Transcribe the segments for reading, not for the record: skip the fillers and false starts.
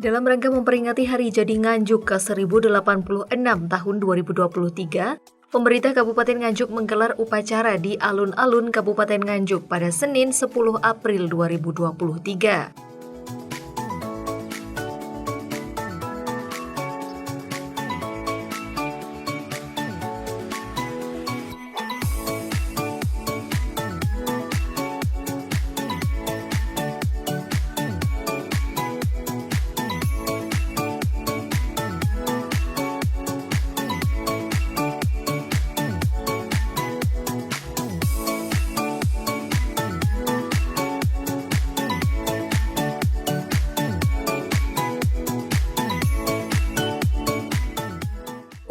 Dalam rangka memperingati Hari Jadi Nganjuk ke-1086 tahun 2023, pemerintah Kabupaten Nganjuk menggelar upacara di alun-alun Kabupaten Nganjuk pada Senin 10 April 2023.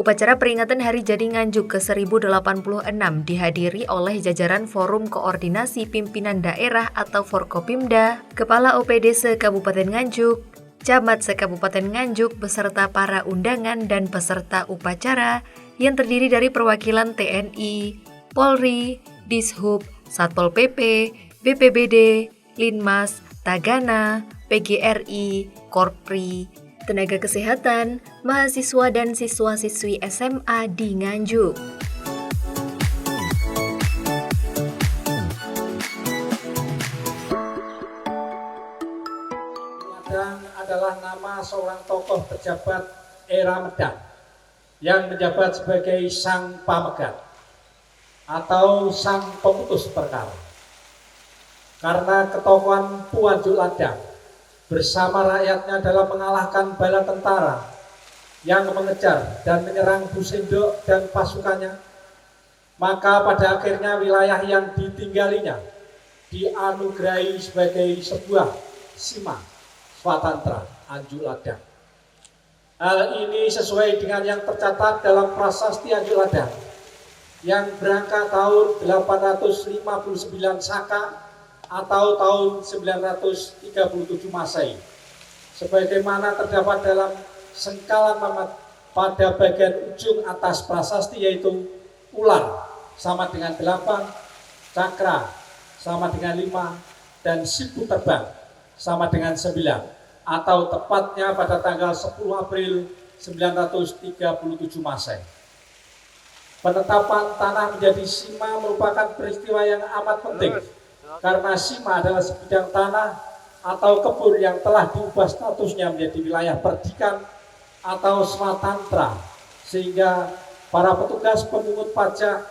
Upacara peringatan Hari Jadi Nganjuk ke-1086 dihadiri oleh jajaran Forum Koordinasi Pimpinan Daerah atau Forkopimda, Kepala OPD se-Kabupaten Nganjuk, Camat se-Kabupaten Nganjuk beserta para undangan dan peserta upacara yang terdiri dari perwakilan TNI, Polri, Dishub, Satpol PP, BPBD, Linmas, Tagana, PGRI, Korpri, tenaga kesehatan, mahasiswa dan siswa-siswi SMA di Nganjuk. Ladang adalah nama seorang tokoh pejabat era Medan yang menjabat sebagai sang pamegat atau sang pemutus perkara. Karena ketokohan Puanjuk Ladang bersama rakyatnya dalam mengalahkan bala tentara yang mengejar dan menyerang Busendok dan pasukannya, maka pada akhirnya wilayah yang ditinggalinya dianugerahi sebagai sebuah sima Swatantra Anjuk Ladang. Hal ini sesuai dengan yang tercatat dalam Prasasti Anjuk Ladang yang berangkat tahun 859 Saka atau tahun 937 Masehi, sebagaimana terdapat dalam sengkalan mamat pada bagian ujung atas prasasti, yaitu ular sama dengan 8, cakra sama dengan 5, dan siku terbang sama dengan 9, atau tepatnya pada tanggal 10 April 937 Masehi. Penetapan tanah menjadi sima merupakan peristiwa yang amat penting, karena sima adalah sebidang tanah atau kebun yang telah diubah statusnya menjadi wilayah perdikan atau swatantra, sehingga para petugas pemungut pajak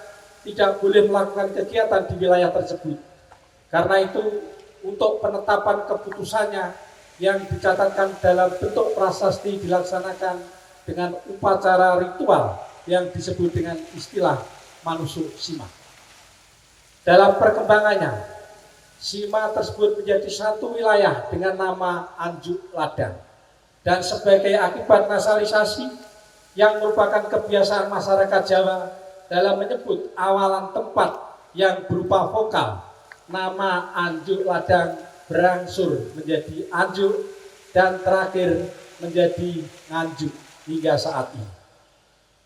tidak boleh melakukan kegiatan di wilayah tersebut. Karena itu, untuk penetapan keputusannya yang dicatatkan dalam bentuk prasasti dilaksanakan dengan upacara ritual yang disebut dengan istilah manusuk sima. Dalam perkembangannya, sima tersebut menjadi satu wilayah dengan nama Anjuk Ladang, dan sebagai akibat nasionalisasi yang merupakan kebiasaan masyarakat Jawa dalam menyebut awalan tempat yang berupa vokal, nama Anjuk Ladang berangsur menjadi Anjuk dan terakhir menjadi Nganjuk hingga saat ini.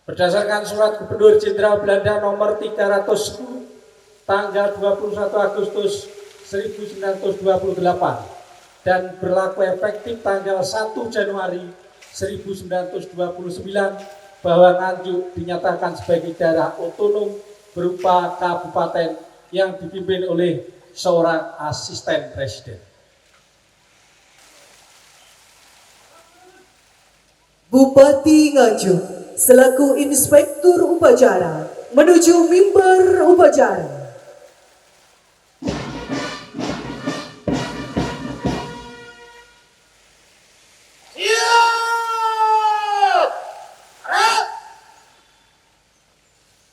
Berdasarkan surat Gubernur Jenderal Belanda nomor 310 tanggal 21 Agustus 1928 dan berlaku efektif tanggal 1 Januari 1929 bahwa Nganjuk dinyatakan sebagai daerah otonom berupa kabupaten yang dipimpin oleh seorang asisten presiden. Bupati Nganjuk selaku inspektur upacara menuju mimbar upacara.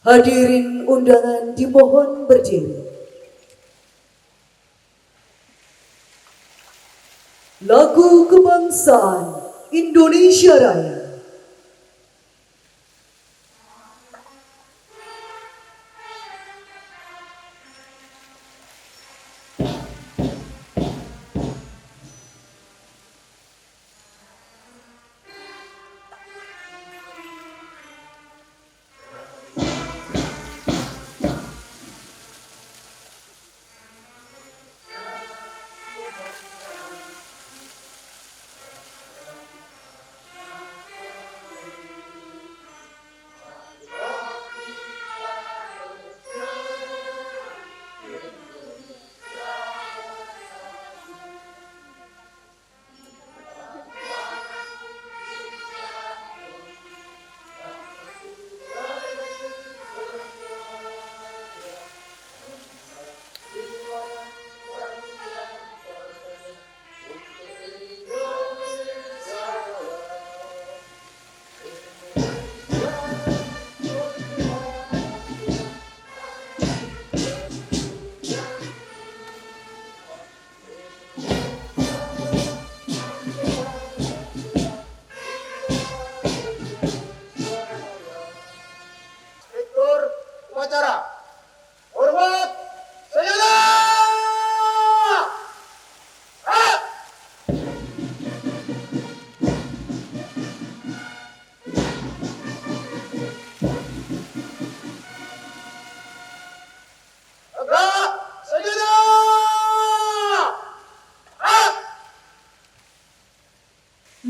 Hadirin undangan dimohon berdiri. Lagu Kebangsaan Indonesia Raya.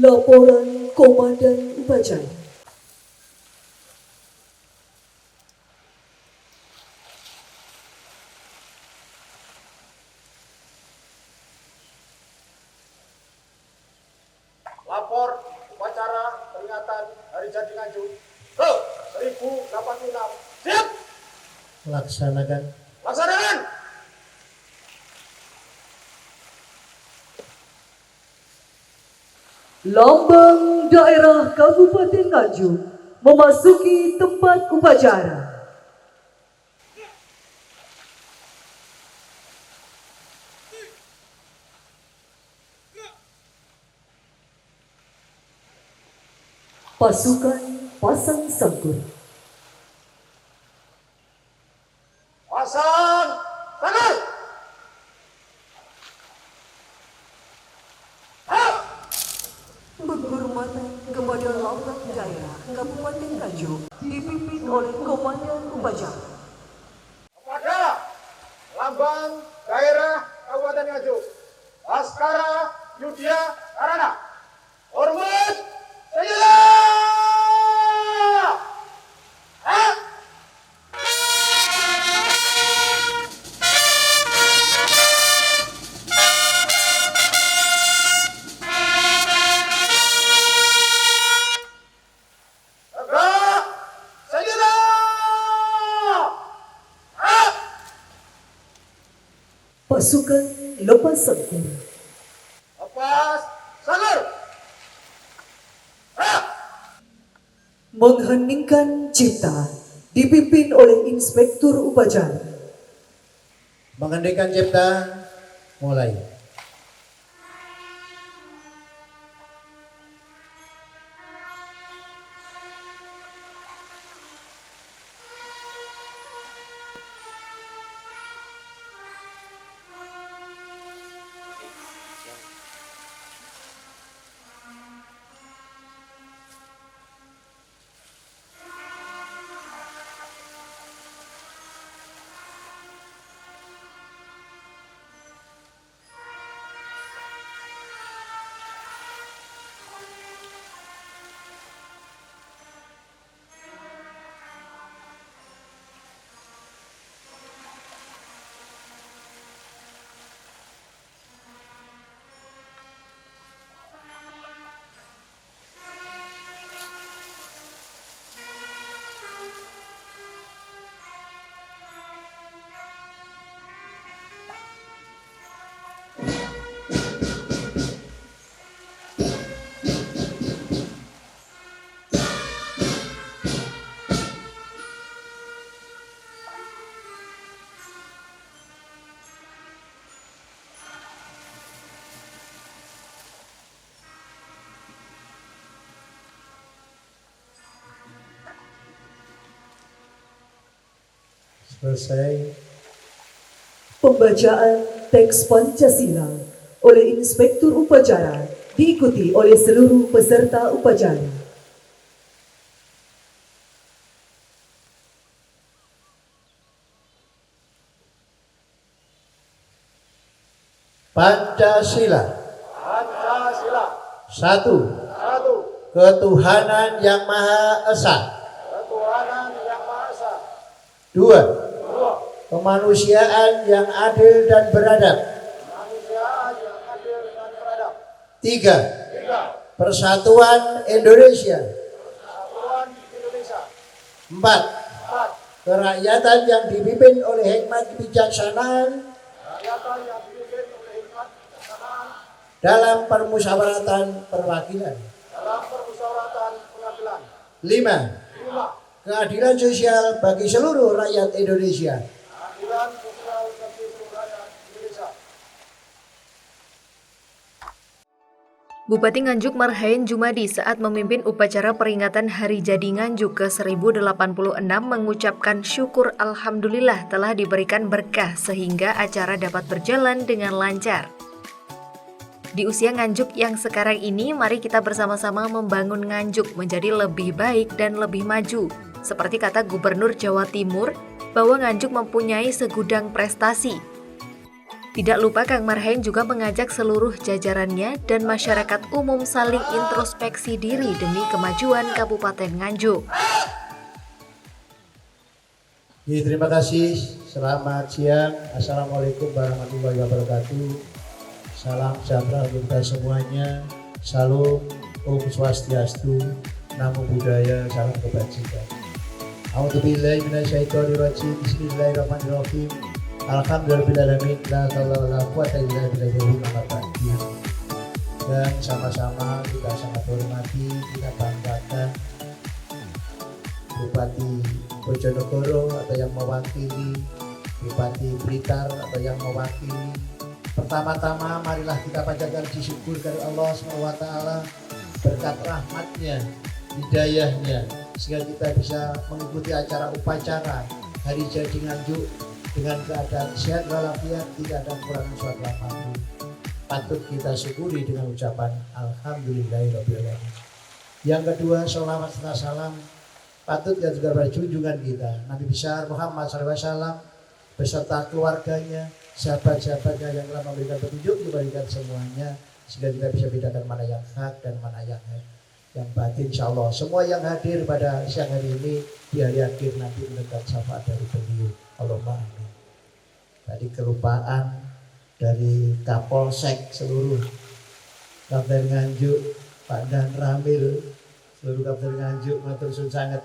Laporan Komandan Upacara. Lapor upacara peringatan Hari Jadi Nganjuk ke 1086. Siap! Laksanakan. Laksanakan! Lambang daerah Kabupaten Nganjuk memasuki tempat upacara. Pasukan pasang sangkur. Pasang tangan! Penghormatan kepada lambang daerah Kabupaten Nganjuk dipimpin oleh Komandan Upacara. Kepada lambang daerah Kabupaten Nganjuk, Baskara Yudhya Karana. Hormat senjata! Tegak senjata! Pasukan lepas sangkur. Lepas sangkur! Mengheningkan cipta dipimpin oleh Inspektur Upacara. Menghentikan cipta. Mulai. Selesai. Pembacaan teks Pancasila oleh Inspektur Upacara diikuti oleh seluruh peserta upacara. Pancasila. Pancasila. Satu. Satu. Ketuhanan yang Maha Esa. Ketuhanan yang Maha Esa. Dua. Dua. Kemanusiaan yang adil dan beradab. Kemanusiaan yang adil dan beradab. Tiga. Tiga. Persatuan Indonesia. Persatuan Indonesia. Empat. Empat. Kerakyatan yang dipimpin oleh hikmat kebijaksanaan Rakyatan yang dipimpin oleh hikmat kebijaksanaan dalam permusyawaratan perwakilan. dalam permusyawaratan pengadilan. Lima. Lima. Keadilan sosial bagi seluruh rakyat Indonesia. Keadilan sosial bagi seluruh rakyat Indonesia. Bupati Nganjuk Marhaen Jumadi saat memimpin upacara peringatan Hari Jadi Nganjuk ke-1086 mengucapkan syukur Alhamdulillah telah diberikan berkah sehingga acara dapat berjalan dengan lancar. Di usia Nganjuk yang sekarang ini, mari kita bersama-sama membangun Nganjuk menjadi lebih baik dan lebih maju. Seperti kata Gubernur Jawa Timur, bahwa Nganjuk mempunyai segudang prestasi. Tidak lupa Kang Marhain juga mengajak seluruh jajarannya dan masyarakat umum saling introspeksi diri demi kemajuan Kabupaten Nganjuk. Terima kasih. Selamat siang. Assalamualaikum warahmatullahi wabarakatuh. Salam sejahtera untuk kita semuanya. Salam, Om Swastiastu, Namo Buddhaya, salam kebajikan. A'udzubillahi minasyaitonirrajim. Bismillahirrahmanirrahim. Alhamdulillahirrahmanirrahim. La haula wala quwwata illa billahi. Dan sama-sama kita sangat hormati, kita banggakan Bupati Bojonegoro atau yang mewakili, Bupati Blitar atau yang mewakili. Pertama-tama marilah kita panjatkan puji syukur dari Allah SWT berkat rahmatnya, hidayahnya, sehingga kita bisa mengikuti acara upacara Hari Jadi Nganjuk dengan keadaan sehat walafiat, tidak ada kekurangan suatu apapun. Patut kita syukuri dengan ucapan Alhamdulillahirrahmanirrahim. Yang kedua, sholawat serta salam patut dan juga pada junjungan kita Nabi besar Muhammad SAW beserta keluarganya, sahabat-sahabatnya yang telah memberikan petunjuk kepada kita semuanya, sehingga kita bisa bedakan mana yang hak dan mana yang batin. Insya Allah semua yang hadir pada siang hari ini di hari akhir nanti mendekat syafaat dari beliau. Allahumma amin. Tadi kelupaan dari Kapolsek seluruh Kabupaten Nganjuk, Pak Dan Ramil, seluruh Kabupaten Nganjuk, matur suwun sanget.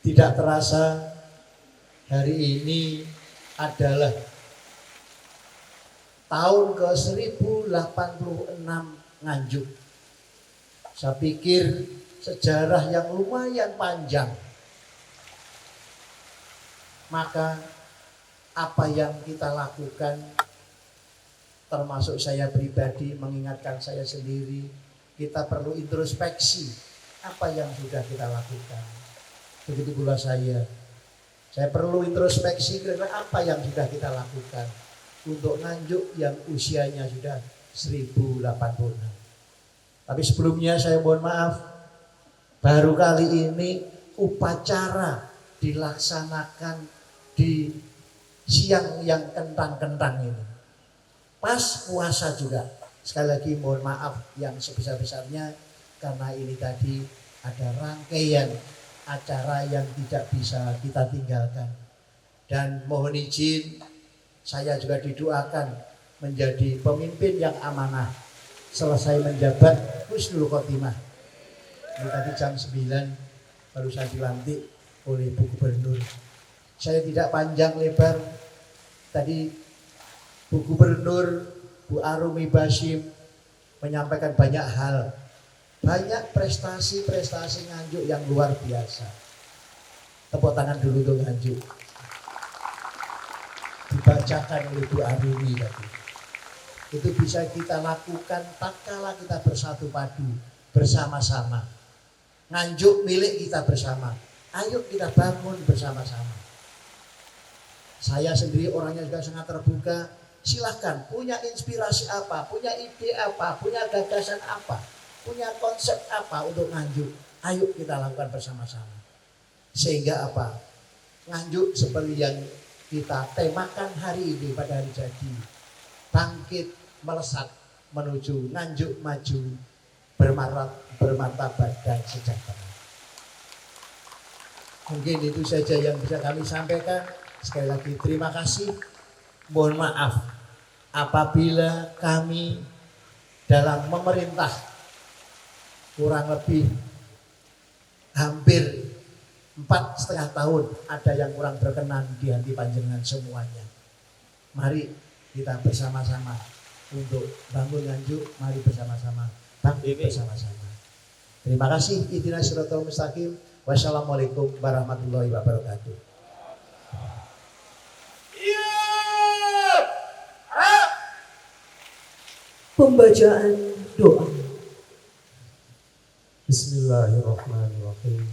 Tidak terasa hari ini adalah tahun ke 1086 Nganjuk. Saya pikir sejarah yang lumayan panjang. Maka apa yang kita lakukan, termasuk saya pribadi mengingatkan saya sendiri, kita perlu introspeksi apa yang sudah kita lakukan. Begitu pula saya perlu introspeksi karena apa yang sudah kita lakukan untuk Nganjuk yang usianya sudah 1086. Tapi sebelumnya saya mohon maaf, baru kali ini upacara dilaksanakan di siang yang kentang-kentang ini. Pas puasa juga. Sekali lagi mohon maaf yang sebesar-besarnya karena ini tadi ada rangkaian acara yang tidak bisa kita tinggalkan. Dan mohon izin saya juga didoakan menjadi pemimpin yang amanah selesai menjabat husnul khotimah. Ini tadi jam 9 baru saya dilantik oleh Bu Gubernur. Saya tidak panjang lebar. Tadi Bu Gubernur, Bu Arumi Basim menyampaikan banyak hal. Banyak prestasi-prestasi Nganjuk yang luar biasa. Tepuk tangan dulu untuk Nganjuk. Dibacakan oleh Bu Arumi tadi. Itu bisa kita lakukan tatkala kita bersatu padu bersama-sama. Nganjuk milik kita bersama. Ayo kita bangun bersama-sama. Saya sendiri orangnya juga sangat terbuka. Silahkan punya inspirasi apa, punya ide apa, punya gagasan apa, punya konsep apa untuk Nganjuk. Ayo kita lakukan bersama-sama. Sehingga apa? Nganjuk seperti yang kita temakan hari ini pada hari jadi. Bangkit, melesat menuju Nganjuk maju, bermartabat dan sejahtera. Mungkin itu saja yang bisa kami sampaikan. Sekali lagi terima kasih. Mohon maaf apabila kami dalam memerintah kurang lebih hampir 4,5 tahun ada yang kurang berkenan di hati panjenengan semuanya. Mari kita bersama-sama untuk bangun Nganjuk. Mari bersama-sama bangkit bersama-sama. Terima kasih. Ihdinas siratal mustaqim. Wassalamualaikum warahmatullahi wabarakatuh. Pembacaan doa. Bismillahirrahmanirrahim.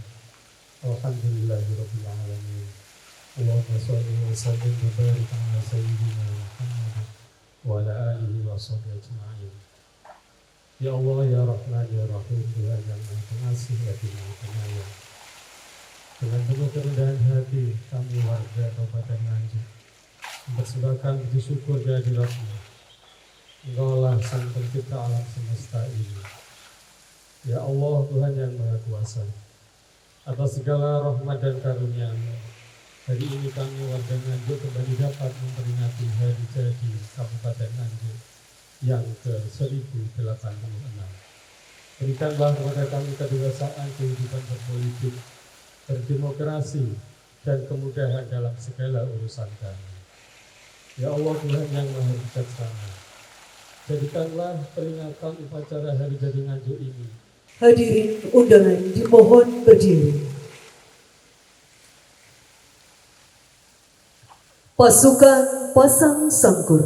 Alhamdulillahirabbil alamin. Allahumma shalli wa sallim wa barik ala sayyidina Muhammad wa ala alihi wa sahbihi ajma'in. Ya Allah, ya Rahman, ya Rahim, Tuhan yang Maha Pengasih lagi Maha Penyayang. Dengan penuh kerendahan hati kami warga Kabupaten Nganjuk mempersembahkan puji syukur kehadiratmu. Engkaulah sang pencipta alam semesta ini. Ya Allah, Tuhan yang Maha Kuasa, atas segala rahmat dan karunia-Mu, hari ini kami warga Nganjuk kembali dapat memperingati hari jadi Kabupaten Nganjuk yang ke-1086. Berikanlah kepada kami kedewasaan kehidupan berpolitik, berdemokrasi, dan kemudahan dalam segala urusan kami. Ya Allah, Tuhan yang Maha Bijaksana, jadikanlah peringatan upacara hari jadi Nganjuk ini. Hadirin undangan dimohon berdiri. Pasukan pasang sangkur.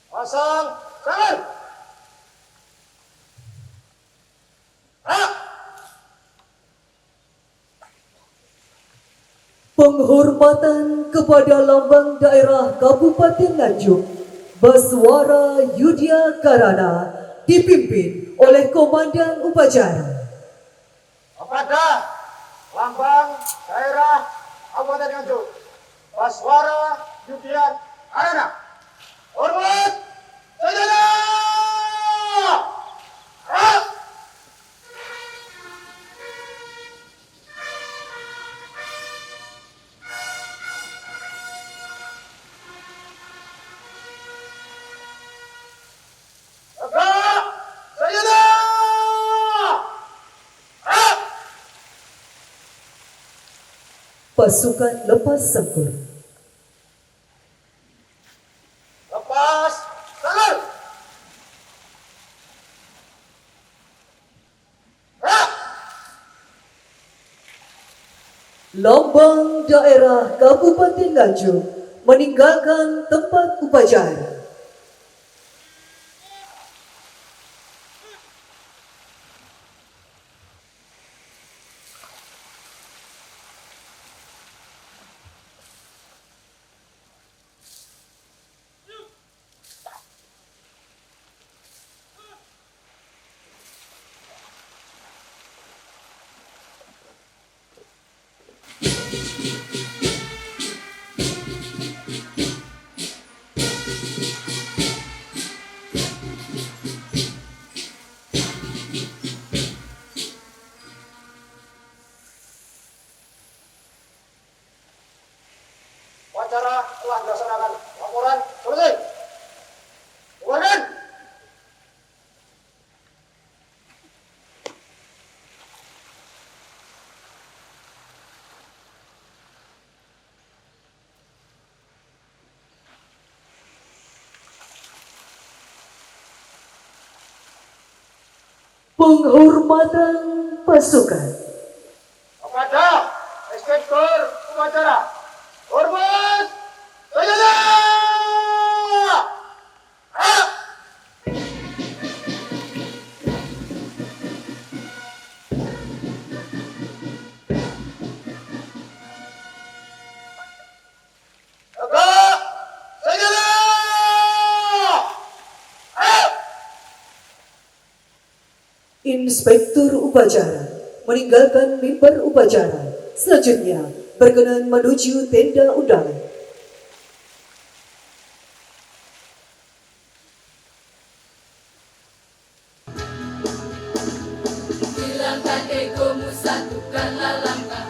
Pasang tangan. Penghormatan kepada lambang daerah Kabupaten Nganjuk, Baswara Yudhya Karana, dipimpin oleh Komandan Upacara. Kepada lambang daerah Kabupaten Nganjuk, Baswara Yudhya Karana. Hormat sejahtera. Pasukan lepas sangkur. Lepas tangan. Lambang daerah Kabupaten Nganjuk meninggalkan tempat upacara. Upacara telah dilaksanakan. Laporan selesai. Keluarkan. Penghormatan pasukan. Kepada Inspektur Upacara. Hormat sejahtera. Tegak sejahtera. Inspektur Upacara meninggalkan mimbar upacara. Selanjutnya berkenan menuju tenda undangan. Hilangkan egomu, satukanlah langkah.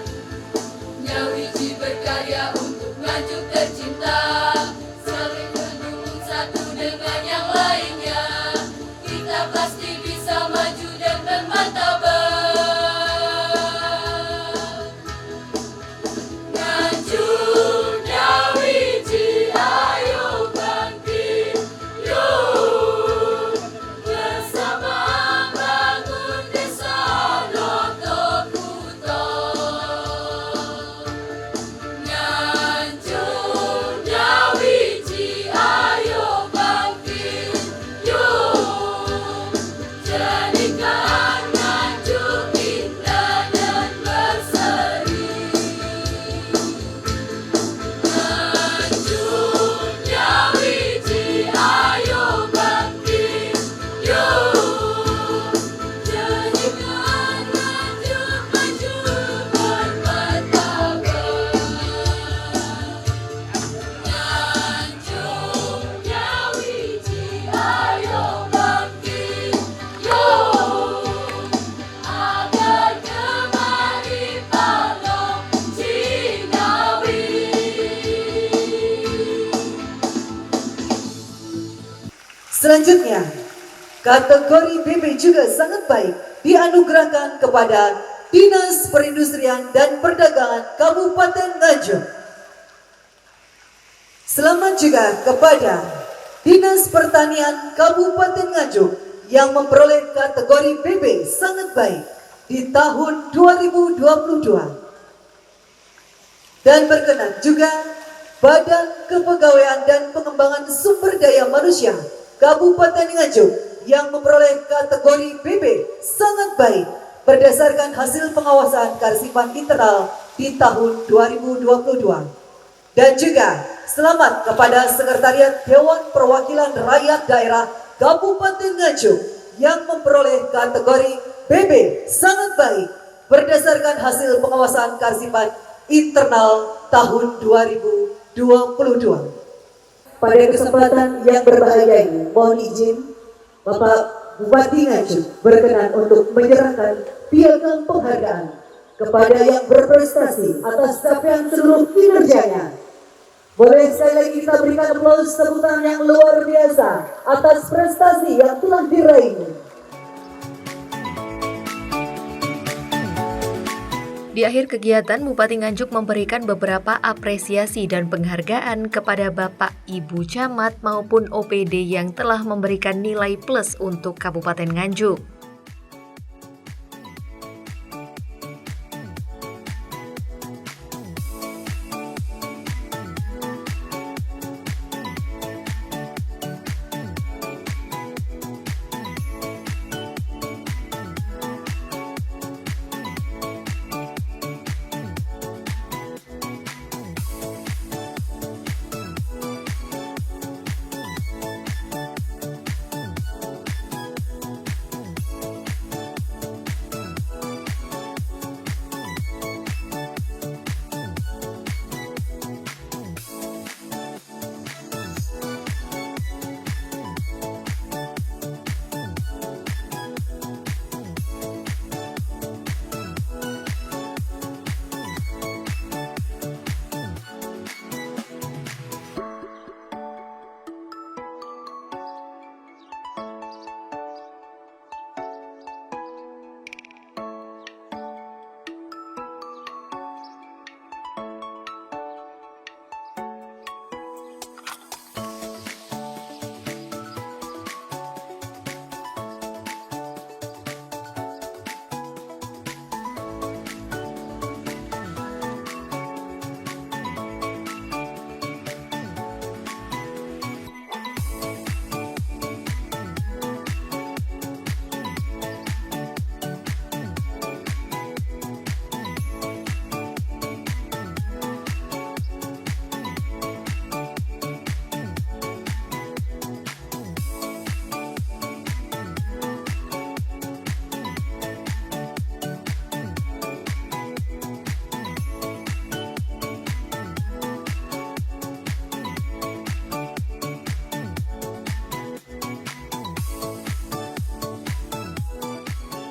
Nyawiji berkarya untuk Nganjuk tercinta. Saling mendukung satu dengan yang lainnya. Kita pasti bisa maju dan bermartabat. Nganjuk Selanjutnya, kategori BB juga sangat baik dianugerahkan kepada Dinas Perindustrian dan Perdagangan Kabupaten Nganjuk. Selamat juga kepada Dinas Pertanian Kabupaten Nganjuk yang memperoleh kategori BB sangat baik di tahun 2022. Dan berkenan juga Badan Kepegawaian dan Pengembangan Sumber Daya Manusia Kabupaten Nganjuk yang memperoleh kategori BB sangat baik berdasarkan hasil pengawasan kearsipan internal di tahun 2022. Dan juga selamat kepada Sekretariat Dewan Perwakilan Rakyat Daerah Kabupaten Nganjuk yang memperoleh kategori BB sangat baik berdasarkan hasil pengawasan kearsipan internal tahun 2022. Pada kesempatan yang berbahagia ini, mohon izin Bapak Bupati Nganjuk berkenan untuk menyerahkan piagam penghargaan kepada yang berprestasi atas capaian seluruh kinerjanya. Boleh sekali lagi kita berikan aplaus tepuk tangan yang luar biasa atas prestasi yang telah diraihnya. Di akhir kegiatan, Bupati Nganjuk memberikan beberapa apresiasi dan penghargaan kepada Bapak, Ibu Camat maupun OPD yang telah memberikan nilai plus untuk Kabupaten Nganjuk.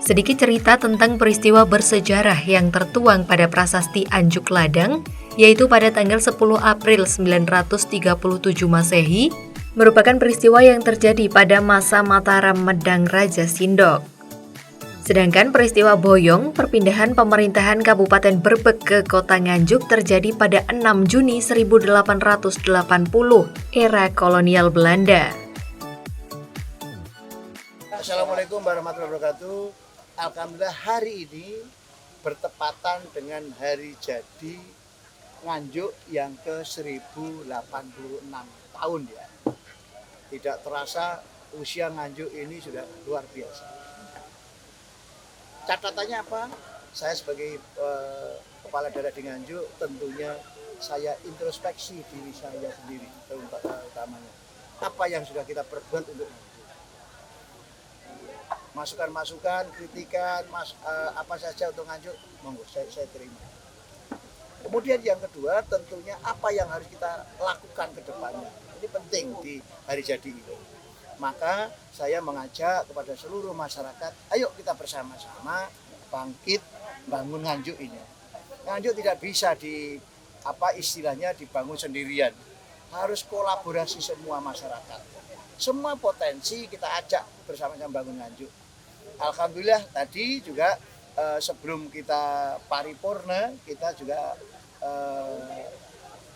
Sedikit cerita tentang peristiwa bersejarah yang tertuang pada prasasti Anjuk Ladang, yaitu pada tanggal 10 April 937 Masehi, merupakan peristiwa yang terjadi pada masa Mataram Medang Raja Sindok. Sedangkan peristiwa Boyong, perpindahan pemerintahan Kabupaten Brebek ke Kota Nganjuk terjadi pada 6 Juni 1880, era kolonial Belanda. Assalamualaikum warahmatullahi wabarakatuh. Alhamdulillah hari ini bertepatan dengan hari jadi Nganjuk yang ke-1086 tahun ya. Tidak terasa usia Nganjuk ini sudah luar biasa. Catatannya apa? Saya sebagai kepala daerah di Nganjuk tentunya saya introspeksi diri saya sendiri utamanya. Apa yang sudah kita perbuat untuk Nganjuk? Masukan-masukan, kritikan, apa saja untuk Nganjuk, monggo saya terima. Kemudian yang kedua tentunya apa yang harus kita lakukan ke depannya. Ini penting di hari jadi ini. Maka saya mengajak kepada seluruh masyarakat, ayo kita bersama-sama bangkit bangun Nganjuk ini. Nganjuk tidak bisa istilahnya dibangun sendirian. Harus kolaborasi semua masyarakat. semua potensi kita ajak bersama-sama bangun Nganjuk. Alhamdulillah tadi juga sebelum kita paripurna, kita juga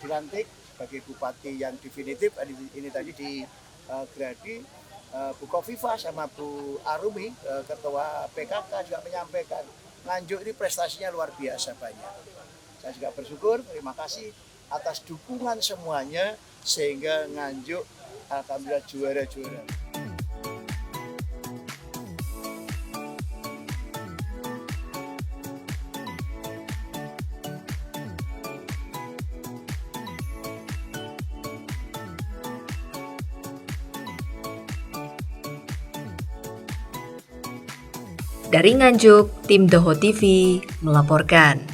dilantik sebagai bupati yang definitif. Ini tadi di Gradi, Bu Kofifa sama Bu Arumi, ketua PKK juga menyampaikan Nganjuk ini prestasinya luar biasa banyak. Saya juga bersyukur, terima kasih atas dukungan semuanya sehingga Nganjuk alhamdulillah juara-juara. Dari Nganjuk, tim Doho TV melaporkan.